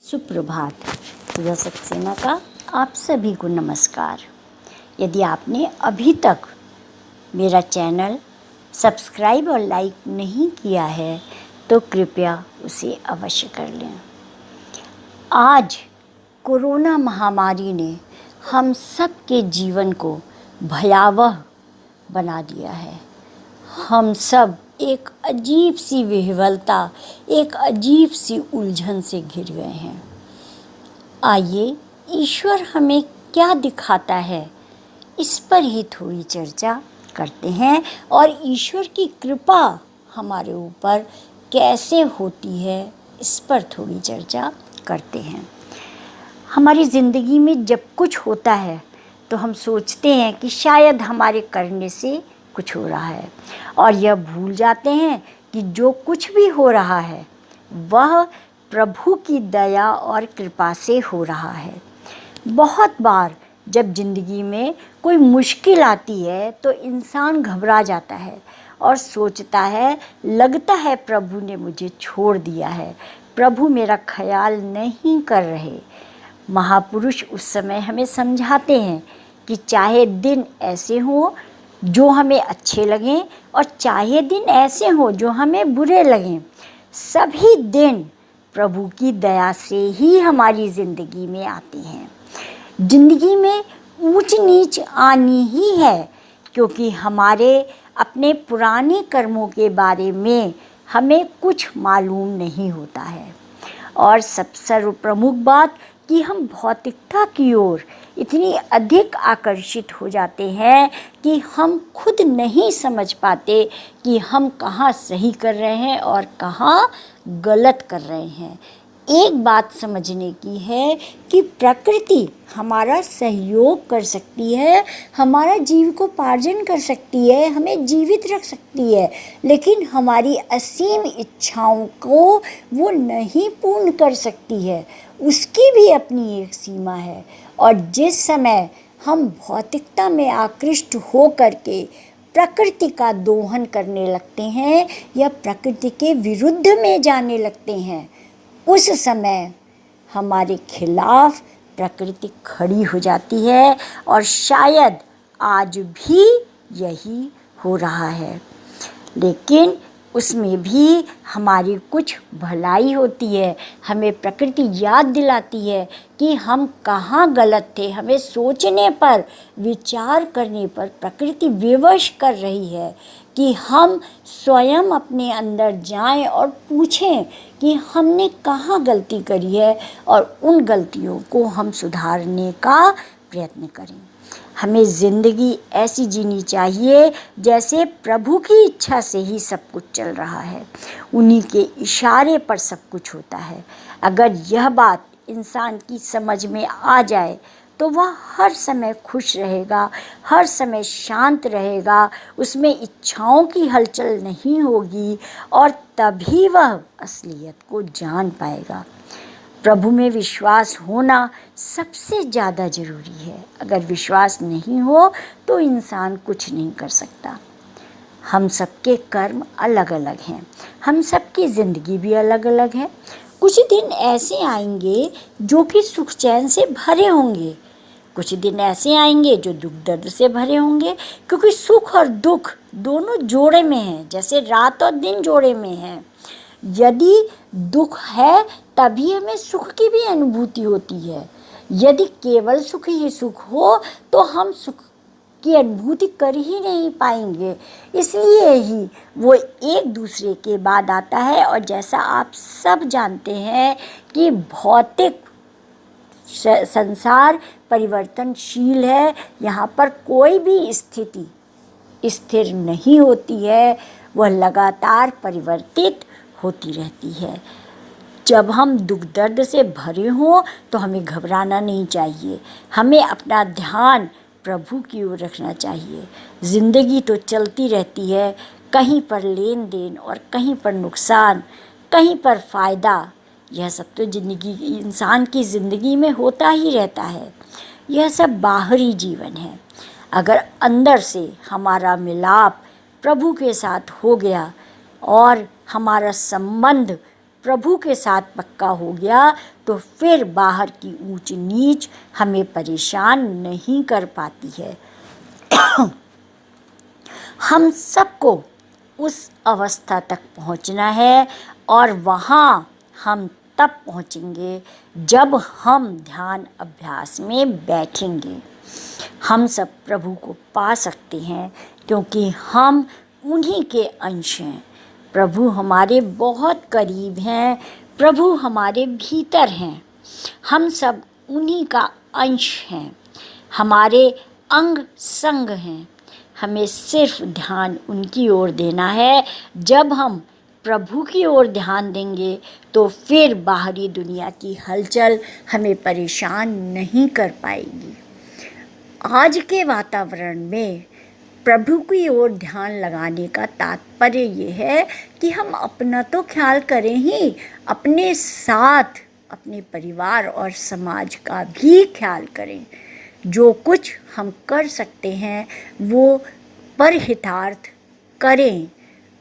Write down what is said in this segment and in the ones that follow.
सुप्रभात। पूजा सक्सेना का आप सभी को नमस्कार। यदि आपने अभी तक मेरा चैनल सब्सक्राइब और लाइक नहीं किया है तो कृपया उसे अवश्य कर लें। आज कोरोना महामारी ने हम सब के जीवन को भयावह बना दिया है। हम सब एक अजीब सी विह्वलता, एक अजीब सी उलझन से घिर गए हैं। आइए ईश्वर हमें क्या दिखाता है, इस पर ही थोड़ी चर्चा करते हैं और ईश्वर की कृपा हमारे ऊपर कैसे होती है, इस पर थोड़ी चर्चा करते हैं। हमारी ज़िंदगी में जब कुछ होता है तो हम सोचते हैं कि शायद हमारे करने से कुछ हो रहा है, और यह भूल जाते हैं कि जो कुछ भी हो रहा है वह प्रभु की दया और कृपा से हो रहा है। बहुत बार जब ज़िंदगी में कोई मुश्किल आती है तो इंसान घबरा जाता है और सोचता है, लगता है प्रभु ने मुझे छोड़ दिया है, प्रभु मेरा ख्याल नहीं कर रहे। महापुरुष उस समय हमें समझाते हैं कि चाहे दिन ऐसे हों जो हमें अच्छे लगें और चाहे दिन ऐसे हों जो हमें बुरे लगें, सभी दिन प्रभु की दया से ही हमारी ज़िंदगी में आते हैं। ज़िंदगी में ऊंच नीच आनी ही है, क्योंकि हमारे अपने पुराने कर्मों के बारे में हमें कुछ मालूम नहीं होता है। और सब सर्वप्रमुख बात कि हम भौतिकता की ओर इतनी अधिक आकर्षित हो जाते हैं कि हम खुद नहीं समझ पाते कि हम कहाँ सही कर रहे हैं और कहाँ गलत कर रहे हैं। एक बात समझने की है कि प्रकृति हमारा सहयोग कर सकती है, हमारा जीविकोपार्जन कर सकती है, हमें जीवित रख सकती है, लेकिन हमारी असीम इच्छाओं को वो नहीं पूर्ण कर सकती है। उसकी भी अपनी एक सीमा है। और जिस समय हम भौतिकता में आकृष्ट हो करके प्रकृति का दोहन करने लगते हैं या प्रकृति के विरुद्ध में जाने लगते हैं, उस समय हमारे खिलाफ प्रकृति खड़ी हो जाती है। और शायद आज भी यही हो रहा है, लेकिन उसमें भी हमारी कुछ भलाई होती है। हमें प्रकृति याद दिलाती है कि हम कहाँ गलत थे। हमें सोचने पर, विचार करने पर प्रकृति विवश कर रही है कि हम स्वयं अपने अंदर जाएं और पूछें कि हमने कहाँ गलती करी है और उन गलतियों को हम सुधारने का प्रयत्न करें। हमें ज़िंदगी ऐसी जीनी चाहिए जैसे प्रभु की इच्छा से ही सब कुछ चल रहा है, उन्हीं के इशारे पर सब कुछ होता है। अगर यह बात इंसान की समझ में आ जाए तो वह हर समय खुश रहेगा, हर समय शांत रहेगा, उसमें इच्छाओं की हलचल नहीं होगी और तभी वह असलियत को जान पाएगा। प्रभु में विश्वास होना सबसे ज़्यादा ज़रूरी है। अगर विश्वास नहीं हो तो इंसान कुछ नहीं कर सकता। हम सबके कर्म अलग अलग हैं, हम सबकी ज़िंदगी भी अलग अलग है। कुछ दिन ऐसे आएंगे जो कि सुख चैन से भरे होंगे, कुछ दिन ऐसे आएंगे जो दुख दर्द से भरे होंगे, क्योंकि सुख और दुख दोनों जोड़े में हैं, जैसे रात और दिन जोड़े में हैं। यदि दुख है तभी हमें सुख की भी अनुभूति होती है। यदि केवल सुख ही सुख हो तो हम सुख की अनुभूति कर ही नहीं पाएंगे। इसलिए ही वो एक दूसरे के बाद आता है। और जैसा आप सब जानते हैं कि भौतिक संसार परिवर्तनशील है, यहाँ पर कोई भी स्थिति स्थिर नहीं होती है, वह लगातार परिवर्तित होती रहती है। जब हम दुख दर्द से भरे हों तो हमें घबराना नहीं चाहिए, हमें अपना ध्यान प्रभु की ओर रखना चाहिए। ज़िंदगी तो चलती रहती है, कहीं पर लेन देन और कहीं पर नुकसान, कहीं पर फ़ायदा, यह सब तो ज़िंदगी, इंसान की ज़िंदगी में होता ही रहता है। यह सब बाहरी जीवन है। अगर अंदर से हमारा मिलाप प्रभु के साथ हो गया और हमारा संबंध प्रभु के साथ पक्का हो गया तो फिर बाहर की ऊंच नीच हमें परेशान नहीं कर पाती है। हम सबको उस अवस्था तक पहुंचना है और वहाँ हम तब पहुँचेंगे जब हम ध्यान अभ्यास में बैठेंगे। हम सब प्रभु को पा सकते हैं क्योंकि हम उन्हीं के अंश हैं। प्रभु हमारे बहुत करीब हैं, प्रभु हमारे भीतर हैं। हम सब उन्हीं का अंश हैं, हमारे अंग संग हैं। हमें सिर्फ ध्यान उनकी ओर देना है। जब हम प्रभु की ओर ध्यान देंगे तो फिर बाहरी दुनिया की हलचल हमें परेशान नहीं कर पाएगी। आज के वातावरण में प्रभु की ओर ध्यान लगाने का तात्पर्य ये है कि हम अपना तो ख्याल करें ही, अपने साथ अपने परिवार और समाज का भी ख्याल करें। जो कुछ हम कर सकते हैं वो परहितार्थ करें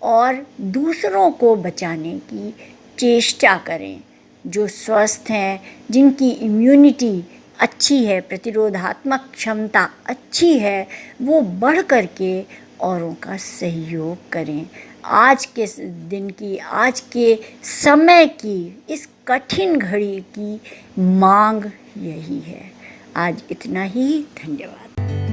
और दूसरों को बचाने की चेष्टा करें। जो स्वस्थ हैं, जिनकी इम्यूनिटी अच्छी है, प्रतिरोधात्मक क्षमता अच्छी है, वो बढ़ कर के औरों का सहयोग करें। आज के दिन की, आज के समय की, इस कठिन घड़ी की मांग यही है। आज इतना ही। धन्यवाद।